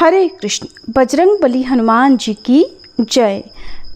हरे कृष्ण। बजरंग बली हनुमान जी की जय।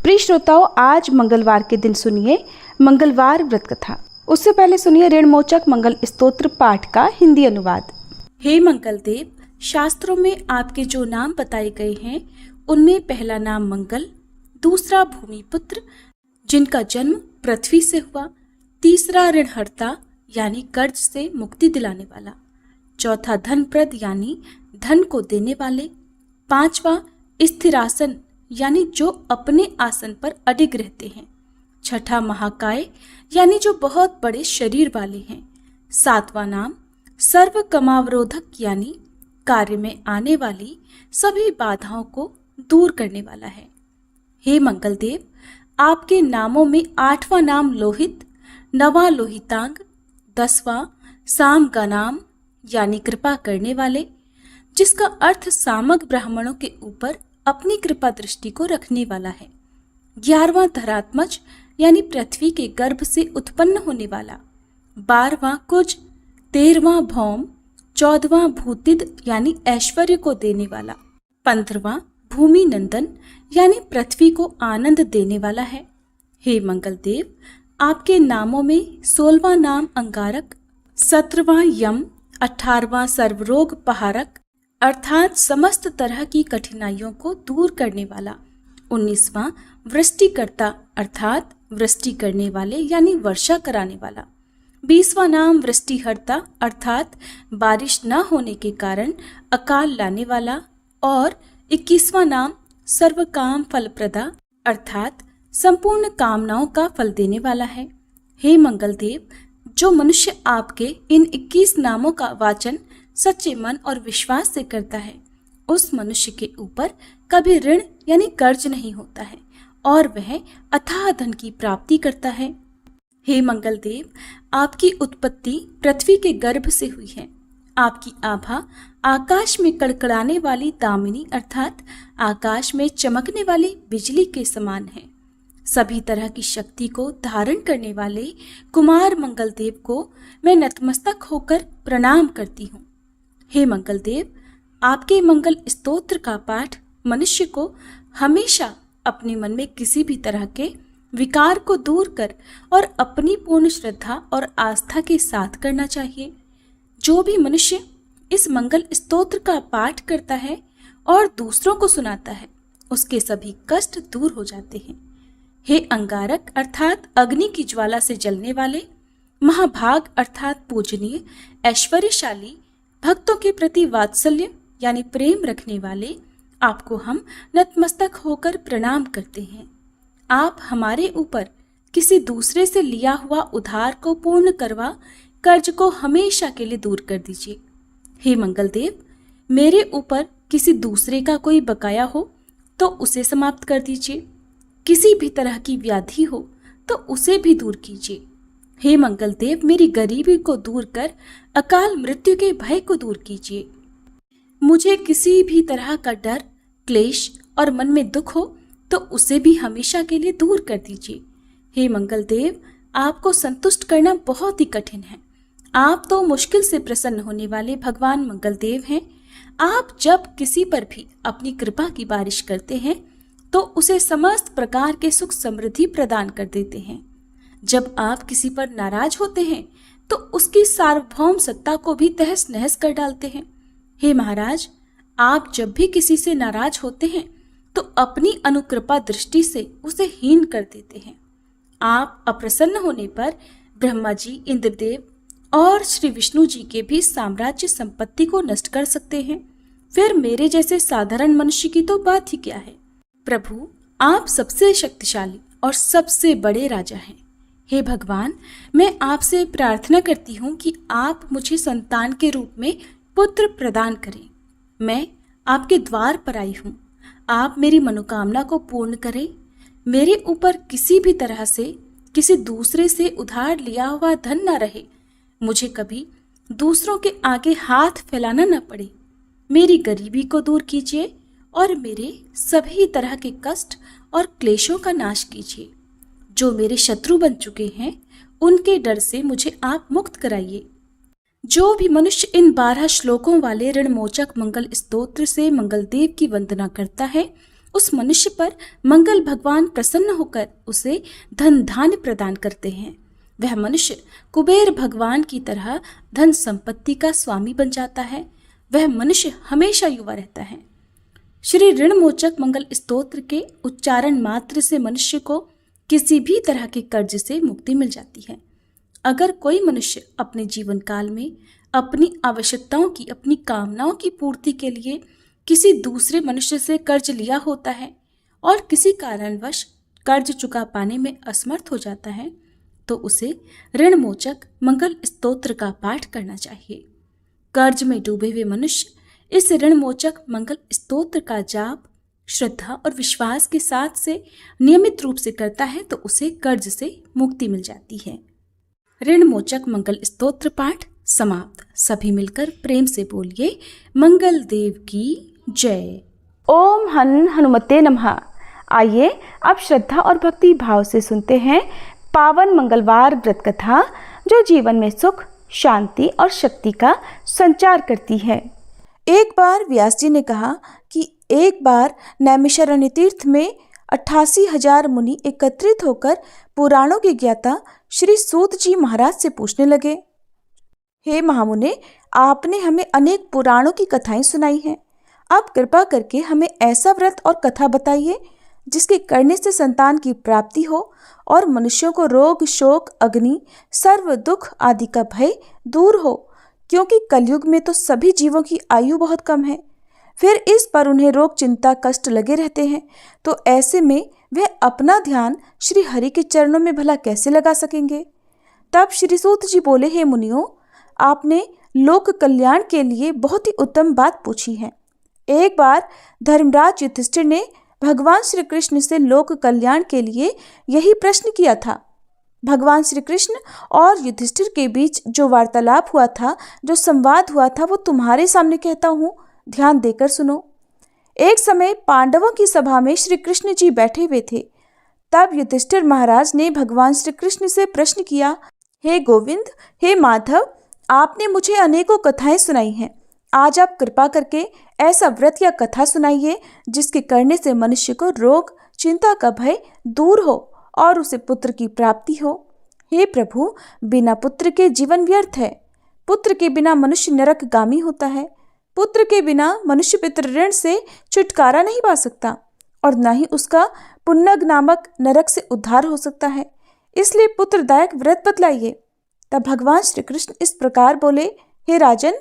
प्रिय श्रोताओं, आज मंगलवार के दिन सुनिए मंगलवार व्रत कथा। उससे पहले सुनिए ऋणमोचक मंगल स्तोत्र पाठ का हिंदी अनुवाद। हे मंगल देव, शास्त्रों में आपके जो नाम बताए गए हैं उनमें पहला नाम मंगल, दूसरा भूमिपुत्र जिनका जन्म पृथ्वी से हुआ, तीसरा ऋणहर्ता यानी कर्ज से मुक्ति दिलाने वाला, चौथा धनप्रद यानी धन को देने वाले, पांचवा स्थिरासन यानी जो अपने आसन पर अडिग रहते हैं, छठा महाकाय यानी जो बहुत बड़े शरीर वाले हैं, सातवां नाम सर्व कमावरोधक यानी कार्य में आने वाली सभी बाधाओं को दूर करने वाला है। हे मंगल देव, आपके नामों में आठवां नाम लोहित, नवां लोहितांग, 10वां साम का नाम यानी कृपा करने वाले, जिसका अर्थ सामग ब्राह्मणों के ऊपर अपनी कृपा दृष्टि को रखने वाला है, 11वां धरात्मज यानी पृथ्वी के गर्भ से उत्पन्न होने वाला, 12वां कुज, 13वां भौम, 14वां भूतिद यानी ऐश्वर्य को देने वाला, 15वां भूमि नंदन यानी पृथ्वी को आनंद देने वाला है। हे मंगल देव, आपके नामों में 16वां नाम अंगारक, 17वां यम, 18वां सर्वरोग पहारक अर्थात समस्त तरह की कठिनाइयों को दूर करने वाला, 19वां वृष्टिकर्ता अर्थात वृष्टि करने वाले यानी वर्षा कराने वाला, 20वां नाम वृष्टिहर्ता अर्थात बारिश न होने के कारण अकाल लाने वाला और 21वां नाम सर्वकाम फलप्रदा अर्थात संपूर्ण कामनाओं का फल देने वाला है। हे मंगल देव, जो मनुष्य आपके इन 21 नामों का वाचन सच्चे मन और विश्वास से करता है, उस मनुष्य के ऊपर कभी ऋण यानी कर्ज नहीं होता है और वह अथाह धन की प्राप्ति करता है। हे मंगल देव, आपकी उत्पत्ति पृथ्वी के गर्भ से हुई है। आपकी आभा आकाश में कड़कड़ाने वाली दामिनी अर्थात आकाश में चमकने वाली बिजली के समान है। सभी तरह की शक्ति को धारण करने वाले कुमार मंगल देव को मैं नतमस्तक होकर प्रणाम करती हूँ। हे मंगल देव, आपके मंगल स्तोत्र का पाठ मनुष्य को हमेशा अपने मन में किसी भी तरह के विकार को दूर कर और अपनी पूर्ण श्रद्धा और आस्था के साथ करना चाहिए। जो भी मनुष्य इस मंगल स्तोत्र का पाठ करता है और दूसरों को सुनाता है, उसके सभी कष्ट दूर हो जाते हैं। हे अंगारक अर्थात अग्नि की ज्वाला से जलने वाले, महाभाग अर्थात पूजनीय, ऐश्वर्यशाली, भक्तों के प्रति वात्सल्य यानी प्रेम रखने वाले, आपको हम नतमस्तक होकर प्रणाम करते हैं। आप हमारे ऊपर किसी दूसरे से लिया हुआ उधार को पूर्ण करवा कर्ज को हमेशा के लिए दूर कर दीजिए। हे मंगल देव, मेरे ऊपर किसी दूसरे का कोई बकाया हो तो उसे समाप्त कर दीजिए। किसी भी तरह की व्याधि हो तो उसे भी दूर कीजिए। हे मंगल देव, मेरी गरीबी को दूर कर अकाल मृत्यु के भय को दूर कीजिए। मुझे किसी भी तरह का डर, क्लेश और मन में दुख हो तो उसे भी हमेशा के लिए दूर कर दीजिए। हे मंगल देव, आपको संतुष्ट करना बहुत ही कठिन है। आप तो मुश्किल से प्रसन्न होने वाले भगवान मंगल देव हैं। आप जब किसी पर भी अपनी कृपा की बारिश करते हैं तो उसे समस्त प्रकार के सुख समृद्धि प्रदान कर देते हैं। जब आप किसी पर नाराज होते हैं तो उसकी सार्वभौम सत्ता को भी तहस नहस कर डालते हैं। हे महाराज, आप जब भी किसी से नाराज होते हैं तो अपनी अनुकृपा दृष्टि से उसे हीन कर देते हैं। आप अप्रसन्न होने पर ब्रह्मा जी, इंद्रदेव और श्री विष्णु जी के भी साम्राज्य संपत्ति को नष्ट कर सकते हैं। फिर मेरे जैसे साधारण मनुष्य की तो बात ही क्या है। प्रभु, आप सबसे शक्तिशाली और सबसे बड़े राजा हैं। हे भगवान, मैं आपसे प्रार्थना करती हूँ कि आप मुझे संतान के रूप में पुत्र प्रदान करें। मैं आपके द्वार पर आई हूँ। आप मेरी मनोकामना को पूर्ण करें। मेरे ऊपर किसी भी तरह से किसी दूसरे से उधार लिया हुआ धन न रहे। मुझे कभी दूसरों के आगे हाथ फैलाना न पड़े। मेरी गरीबी को दूर कीजिए और मेरे सभी तरह के कष्ट और क्लेशों का नाश कीजिए। जो मेरे शत्रु बन चुके हैं, उनके डर से मुझे आप मुक्त कराइए। जो भी मनुष्य इन 12 श्लोकों वाले ऋणमोचक मंगल स्तोत्र से मंगल देव की वंदना करता है, उस मनुष्य पर मंगल भगवान प्रसन्न होकर उसे धन धान्य प्रदान करते हैं। वह मनुष्य कुबेर भगवान की तरह धन संपत्ति का स्वामी बन जाता है। वह मनुष्य हमेशा युवा रहता है। श्री ऋणमोचक मंगल स्तोत्र के उच्चारण मात्र से मनुष्य को किसी भी तरह के कर्ज से मुक्ति मिल जाती है। अगर कोई मनुष्य अपने जीवन काल में अपनी आवश्यकताओं की, अपनी कामनाओं की पूर्ति के लिए किसी दूसरे मनुष्य से कर्ज लिया होता है और किसी कारणवश कर्ज चुका पाने में असमर्थ हो जाता है, तो उसे ऋणमोचक मंगल स्तोत्र का पाठ करना चाहिए। कर्ज में डूबे हुए मनुष्य इस ऋणमोचक मंगल स्तोत्र का जाप श्रद्धा और विश्वास के साथ से नियमित रूप से करता है तो उसे कर्ज से मुक्ति मिल जाती है। ऋणमोचक मंगल स्तोत्र पाठ समाप्त। सभी मिलकर प्रेम से बोलिए मंगल देव की जय। ओम हनुमते नमः। आइए अब श्रद्धा और भक्ति भाव से सुनते हैं पावन मंगलवार व्रत कथा, जो जीवन में सुख, शांति और शक्ति का संचार करती है। एक बार व्यास जी ने कहा कि एक बार नैमिषारण्य तीर्थ में 88,000 मुनि एकत्रित होकर पुराणों के ज्ञाता श्री सूत जी महाराज से पूछने लगे, हे महामुने, आपने हमें अनेक पुराणों की कथाएं सुनाई हैं। आप कृपा करके हमें ऐसा व्रत और कथा बताइए जिसके करने से संतान की प्राप्ति हो और मनुष्यों को रोग, शोक, अग्नि, सर्व दुख आदि का भय दूर हो, क्योंकि कलयुग में तो सभी जीवों की आयु बहुत कम है। फिर इस पर उन्हें रोग, चिंता, कष्ट लगे रहते हैं, तो ऐसे में वह अपना ध्यान श्री हरि के चरणों में भला कैसे लगा सकेंगे। तब श्री सूत जी बोले, हे मुनियों, आपने लोक कल्याण के लिए बहुत ही उत्तम बात पूछी है। एक बार धर्मराज युधिष्ठिर ने भगवान श्री कृष्ण से लोक कल्याण के लिए यही प्रश्न किया था। भगवान श्री कृष्ण और युधिष्ठिर के बीच जो वार्तालाप हुआ था, जो संवाद हुआ था, वो तुम्हारे सामने कहता हूँ, ध्यान देकर सुनो। एक समय पांडवों की सभा में श्री कृष्ण जी बैठे हुए थे। तब युधिष्ठिर महाराज ने भगवान श्री कृष्ण से प्रश्न किया, हे गोविंद, हे माधव, आपने मुझे अनेकों कथाएं सुनाई हैं। आज आप कृपा करके ऐसा व्रत या कथा सुनाइए जिसके करने से मनुष्य को रोग, चिंता का भय दूर हो और उसे पुत्र की प्राप्ति हो। हे प्रभु, बिना पुत्र के जीवन व्यर्थ है। पुत्र के बिना मनुष्य नरकगामी होता है। पुत्र के बिना मनुष्य पितृ ऋण से छुटकारा नहीं पा सकता और न ही उसका पुन्नग नामक नरक से उद्धार हो सकता है। इसलिए पुत्रदायक व्रत बतलाइए। तब भगवान श्री कृष्ण इस प्रकार बोले, हे राजन,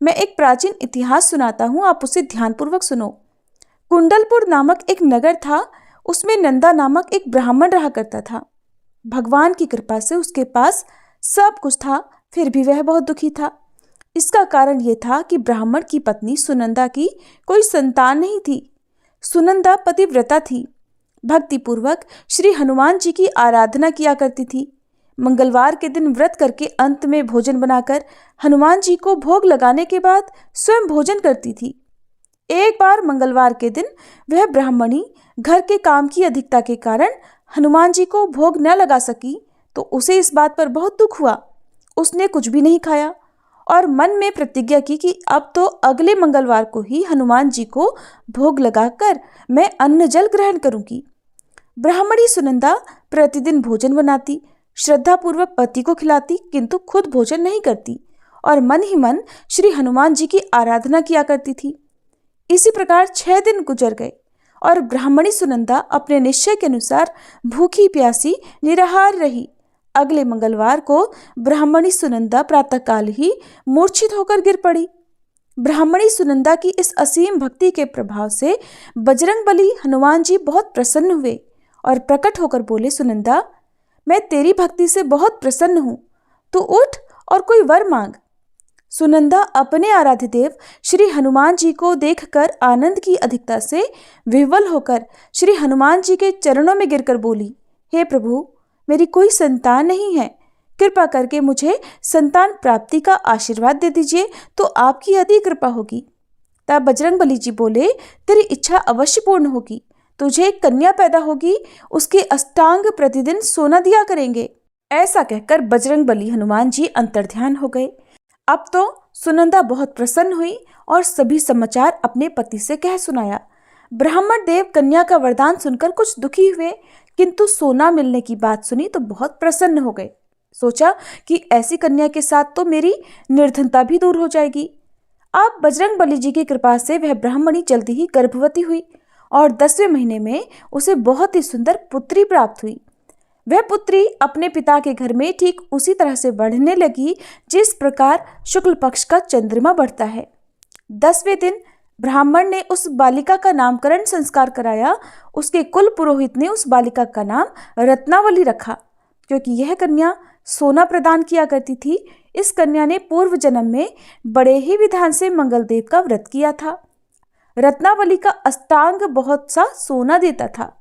मैं एक प्राचीन इतिहास सुनाता हूँ, आप उसे ध्यानपूर्वक सुनो। कुंडलपुर नामक एक नगर था। उसमें नंदा नामक एक ब्राह्मण रहा करता था। भगवान की कृपा से उसके पास सब कुछ था, फिर भी वह बहुत दुखी था। इसका कारण यह था कि ब्राह्मण की पत्नी सुनंदा की कोई संतान नहीं थी। सुनंदा पतिव्रता थी, भक्तिपूर्वक श्री हनुमान जी की आराधना किया करती थी। मंगलवार के दिन व्रत करके अंत में भोजन बनाकर हनुमान जी को भोग लगाने के बाद स्वयं भोजन करती थी। एक बार मंगलवार के दिन वह ब्राह्मणी घर के काम की अधिकता के कारण हनुमान जी को भोग न लगा सकी, तो उसे इस बात पर बहुत दुख हुआ। उसने कुछ भी नहीं खाया और मन में प्रतिज्ञा की कि अब तो अगले मंगलवार को ही हनुमान जी को भोग लगाकर मैं अन्न जल ग्रहण करूंगी। ब्राह्मणी सुनंदा प्रतिदिन भोजन बनाती, श्रद्धापूर्वक पति को खिलाती, किंतु खुद भोजन नहीं करती और मन ही मन श्री हनुमान जी की आराधना किया करती थी। इसी प्रकार 6 दिन गुजर गए और ब्राह्मणी सुनंदा अपने निश्चय के अनुसार भूखी प्यासी निराहार रही। अगले मंगलवार को ब्राह्मणी सुनंदा प्रातःकाल ही मूर्छित होकर गिर पड़ी। ब्राह्मणी सुनंदा की इस असीम भक्ति के प्रभाव से बजरंगबली हनुमान जी बहुत प्रसन्न हुए और प्रकट होकर बोले, सुनंदा, मैं तेरी भक्ति से बहुत प्रसन्न हूँ, तू उठ और कोई वर मांग। सुनंदा अपने आराध्य देव श्री हनुमान जी को देखकर आनंद की अधिकता से विह्वल होकर श्री हनुमान जी के चरणों में गिरकर बोली, हे प्रभु, मेरी कोई संतान नहीं है, कृपा करके मुझे संतान प्राप्ति का आशीर्वाद दे दीजिए, तो आपकी अति कृपा होगी। तब बजरंगबली जी बोले, तेरी इच्छा अवश्य पूर्ण होगी, तुझे एक कन्या पैदा होगी, उसके अष्टांग प्रतिदिन सोना दिया करेंगे। ऐसा कहकर बजरंगबली हनुमान जी अंतर्ध्यान हो गए। अब तो सुनंदा बहुत प्रसन्न हुई और सभी समाचार अपने पति से कह सुनाया। ब्राह्मण देव कन्या का वरदान सुनकर कुछ दुखी हुए, किंतु सोना मिलने की बात सुनी तो बहुत प्रसन्न हो गए। सोचा कि ऐसी कन्या के साथ तो मेरी निर्धनता भी दूर हो जाएगी। अब बजरंगबली जी की कृपा से वह ब्राह्मणी जल्दी ही गर्भवती हुई और 10वें महीने में उसे बहुत ही सुंदर पुत्री प्राप्त हुई। वह पुत्री अपने पिता के घर में ठीक उसी तरह से बढ़ने लगी जिस प्रकार शुक्ल पक्ष का चंद्रमा बढ़ता है। 10वें दिन ब्राह्मण ने उस बालिका का नामकरण संस्कार कराया। उसके कुल पुरोहित ने उस बालिका का नाम रत्नावली रखा, क्योंकि यह कन्या सोना प्रदान किया करती थी। इस कन्या ने पूर्व जन्म में बड़े ही विधान से मंगलदेव का व्रत किया था। रत्नावली का अष्टांग बहुत सा सोना देता था।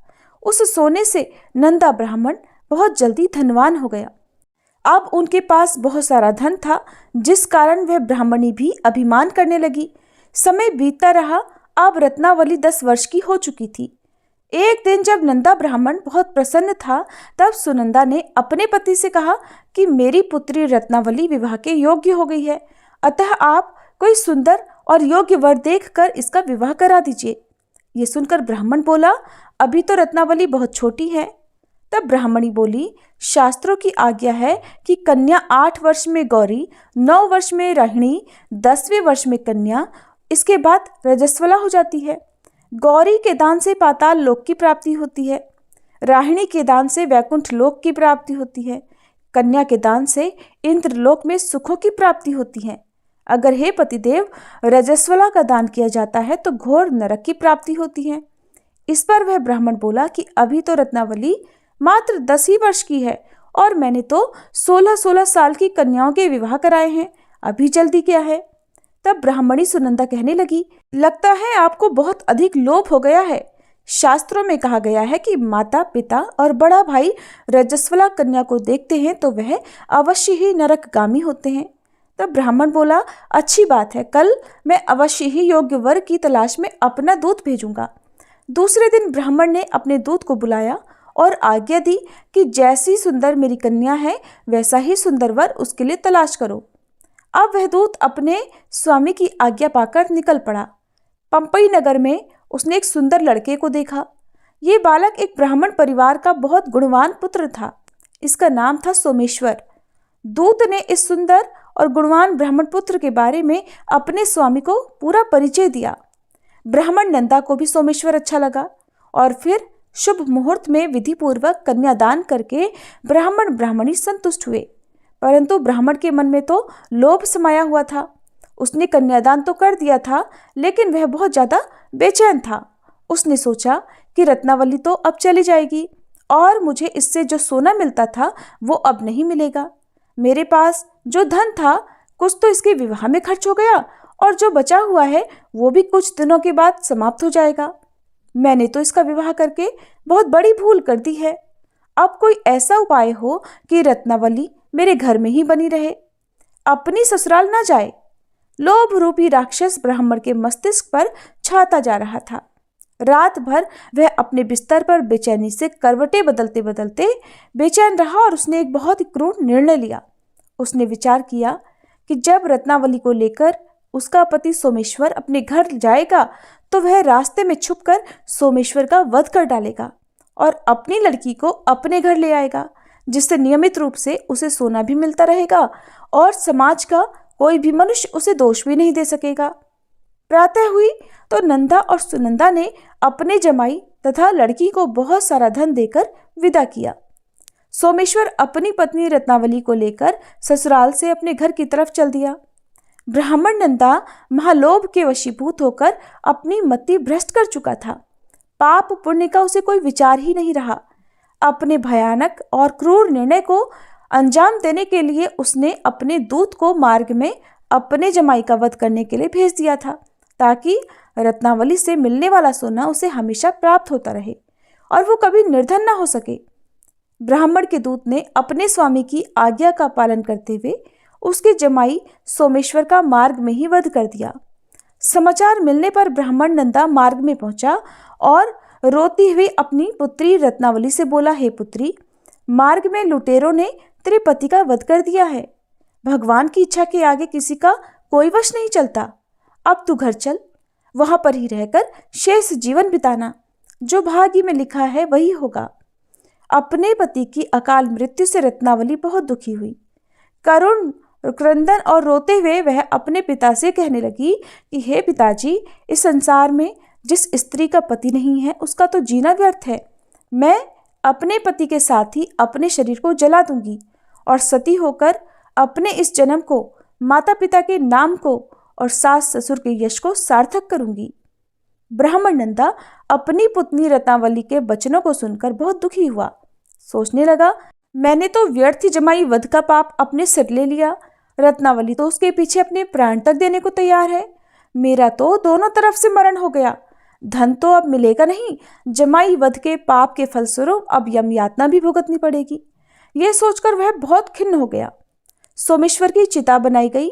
उस सोने से नंदा ब्राह्मण बहुत जल्दी धनवान हो गया। अब उनके पास बहुत सारा धन था, जिस कारण वह ब्राह्मणी भी अभिमान करने लगी। समय बीतता रहा। अब रत्नावली 10 वर्ष की हो चुकी थी। एक दिन जब नंदा ब्राह्मण बहुत प्रसन्न था, तब सुनंदा ने अपने पति से कहा कि मेरी पुत्री रत्नावली विवाह के योग्य हो गई है, अतः आप कोई सुंदर और योग्य वर देखकर इसका विवाह करा दीजिए। ये सुनकर ब्राह्मण बोला, अभी तो रत्नावली बहुत छोटी है। तब ब्राह्मणी बोली, शास्त्रों की आज्ञा है कि कन्या 8 वर्ष में गौरी, 9 वर्ष में राहिणी, 10वें वर्ष में कन्या, इसके बाद रजस्वला हो जाती है। गौरी के दान से पाताल लोक की प्राप्ति होती है, राहिणी के दान से वैकुंठ लोक की प्राप्ति होती है, कन्या के दान से इंद्रलोक में सुखों की प्राप्ति होती है। अगर हे पतिदेव रजस्वला का दान किया जाता है तो घोर नरक की प्राप्ति होती है। इस पर वह ब्राह्मण बोला कि अभी तो रत्नावली मात्र 10 ही वर्ष की है और मैंने तो 16-16 साल की कन्याओं के विवाह कराए हैं, अभी जल्दी क्या है। तब ब्राह्मणी सुनंदा कहने लगी, लगता है आपको बहुत अधिक लोभ हो गया है। शास्त्रों में कहा गया है कि माता पिता और बड़ा भाई रजस्वला कन्या को देखते हैं तो वह अवश्य ही नरकगामी होते हैं। तब ब्राह्मण बोला, अच्छी बात है, कल मैं अवश्य ही योग्य वर की तलाश में अपना दूत भेजूंगा। दूसरे दिन ब्राह्मण ने अपने दूत को बुलाया और आज्ञा दी कि जैसी सुंदर मेरी कन्या है वैसा ही सुंदर वर उसके लिए तलाश करो। अब वह दूत अपने स्वामी की आज्ञा पाकर निकल पड़ा। पंपई नगर में उसने एक सुंदर लड़के को देखा। ये बालक एक ब्राह्मण परिवार का बहुत गुणवान पुत्र था। इसका नाम था सोमेश्वर। दूत ने इस सुंदर और गुणवान ब्राह्मण पुत्र के बारे में अपने स्वामी को पूरा परिचय दिया। ब्राह्मण नंदा को भी सोमेश्वर अच्छा लगा और फिर शुभ मुहूर्त में विधिपूर्वक कन्यादान करके ब्राह्मण ब्राह्मणी संतुष्ट हुए। परंतु ब्राह्मण के मन में तो लोभ समाया हुआ था। उसने कन्यादान तो कर दिया था, लेकिन वह बहुत ज्यादा बेचैन था। उसने सोचा कि रत्नावली तो अब चली जाएगी और मुझे इससे जो सोना मिलता था वो अब नहीं मिलेगा। मेरे पास जो धन था कुछ तो इसके विवाह में खर्च हो गया और जो बचा हुआ है वो भी कुछ दिनों के बाद समाप्त हो जाएगा। मैंने तो इसका विवाह करके बहुत बड़ी भूल कर दी है। अब कोई ऐसा उपाय हो कि रत्नावली मेरे घर में ही बनी रहे, अपनी ससुराल ना जाए। लोभ रूपी राक्षस ब्राह्मण के मस्तिष्क पर छाता जा रहा था। रात भर वह अपने बिस्तर पर बेचैनी से करवटें बदलते बदलते बेचैन रहा और उसने एक बहुत ही क्रूर निर्णय लिया। उसने विचार किया कि जब रत्नावली को लेकर उसका पति सोमेश्वर अपने घर जाएगा तो वह रास्ते में छुपकर सोमेश्वर का वध कर डालेगा और अपनी लड़की को अपने घर ले आएगा, जिससे नियमित रूप से उसे सोना भी मिलता रहेगा और समाज का कोई भी मनुष्य उसे दोष भी नहीं दे सकेगा। प्रातः हुई तो नंदा और सुनंदा ने अपने जमाई तथा लड़की को बहुत सारा धन देकर विदा किया। सोमेश्वर अपनी पत्नी रत्नावली को लेकर ससुराल से अपने घर की तरफ चल दिया। ब्राह्मण नंदा महालोभ के वशीभूत होकर अपनी मति भ्रष्ट कर चुका था। पाप पुण्य का उसे कोई विचार ही नहीं रहा। अपने भयानक और क्रूर निर्णय को अंजाम देने के लिए उसने अपने दूत को मार्ग में अपने जमाई का वध करने के लिए भेज दिया था, ताकि रत्नावली से मिलने वाला सोना उसे हमेशा प्राप्त होता रहे और वो कभी निर्धन न हो सके। ब्राह्मण के दूत ने अपने स्वामी की आज्ञा का पालन करते हुए उसके जमाई सोमेश्वर का मार्ग में ही वध कर दिया। समाचार मिलने पर ब्राह्मण नंदा मार्ग में पहुंचा और रोती हुई अपनी पुत्री रत्नावली से बोला, हे पुत्री, मार्ग में लुटेरों ने तेरे पति का वध कर दिया है। भगवान की इच्छा के आगे किसी का कोई वश नहीं चलता। अब तू घर चल, वहां पर ही रहकर शेष जीवन बिताना। जो भाग्य में लिखा है वही होगा। अपने पति की अकाल मृत्यु से रत्नावली बहुत दुखी हुई। करुण क्रंदन और रोते हुए वह अपने पिता से कहने लगी कि हे पिताजी, इस संसार में जिस स्त्री का पति नहीं है उसका तो जीना व्यर्थ है। मैं अपने पति के साथ ही अपने शरीर को जला दूंगी और सती होकर अपने इस जन्म को, माता पिता के नाम को और सास ससुर के यश को सार्थक करूंगी। ब्राह्मण नंदा अपनी पुत्री रत्नावली के वचनों को सुनकर बहुत दुखी हुआ। सोचने लगा, मैंने तो व्यर्थ ही जमाई वध का पाप अपने सिर ले लिया। रत्नावली तो उसके पीछे अपने प्राण तक देने को तैयार है। मेरा तो दोनों तरफ से मरण हो गया। धन तो अब मिलेगा नहीं, जमाई वध के पाप के फलस्वरूप अब यम यातना भी भुगतनी पड़ेगी। यह सोचकर वह बहुत खिन्न हो गया। सोमेश्वर की चिता बनाई गई।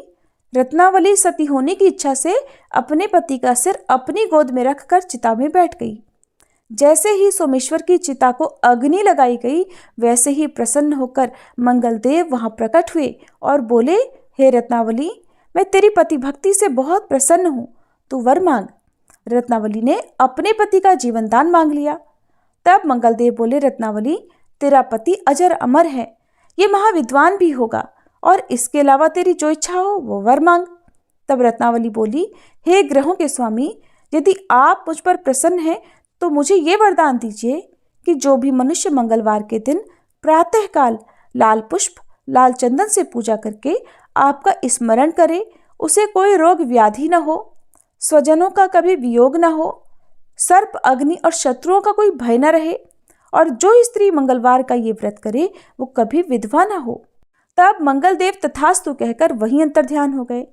रत्नावली सती होने की इच्छा से अपने पति का सिर अपनी गोद में रखकर चिता में बैठ गई। जैसे ही सोमेश्वर की चिता को अग्नि लगाई गई, वैसे ही प्रसन्न होकर मंगलदेव वहां प्रकट हुए और बोले, हे रत्नावली, मैं तेरी पति भक्ति से बहुत प्रसन्न हूँ, तू वर मांग। रत्नावली ने अपने पति का जीवन दान मांग लिया। तब मंगलदेव बोले, रत्नावली, तेरा पति अजर अमर है, ये महाविद्वान भी होगा और इसके अलावा तेरी जो इच्छा हो वो वर मांग। तब रत्नावली बोली, हे ग्रहों के स्वामी, यदि आप मुझ पर प्रसन्न हैं तो मुझे ये वरदान दीजिए कि जो भी मनुष्य मंगलवार के दिन प्रातःकाल लाल पुष्प, लाल चंदन से पूजा करके आपका स्मरण करे, उसे कोई रोग व्याधि न हो, स्वजनों का कभी वियोग न हो, सर्प, अग्नि और शत्रुओं का कोई भय न रहे, और जो स्त्री मंगलवार का ये व्रत करे वो कभी विधवा न हो। तब मंगलदेव तथास्तु कहकर वहीं अंतर्ध्यान हो गए।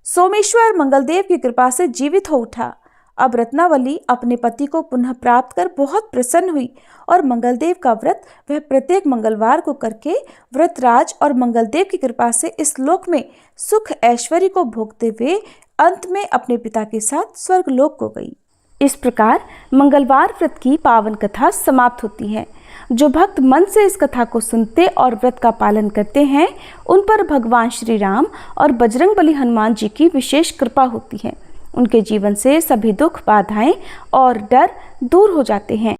सोमेश्वर मंगलदेव की कृपा से जीवित हो उठा। अब रत्नावली अपने पति को पुनः प्राप्त कर बहुत प्रसन्न हुई और मंगलदेव का व्रत वह प्रत्येक मंगलवार को करके व्रतराज और मंगलदेव की कृपा से इस लोक में सुख ऐश्वर्य को भोगते हुए अंत में अपने पिता के साथ स्वर्गलोक को गई। इस प्रकार मंगलवार व्रत की पावन कथा समाप्त होती है। जो भक्त मन से इस कथा को सुनते और व्रत का पालन करते हैं, उन पर भगवान श्री राम और बजरंगबली हनुमान जी की विशेष कृपा होती है। उनके जीवन से सभी दुख, बाधाएं और डर दूर हो जाते हैं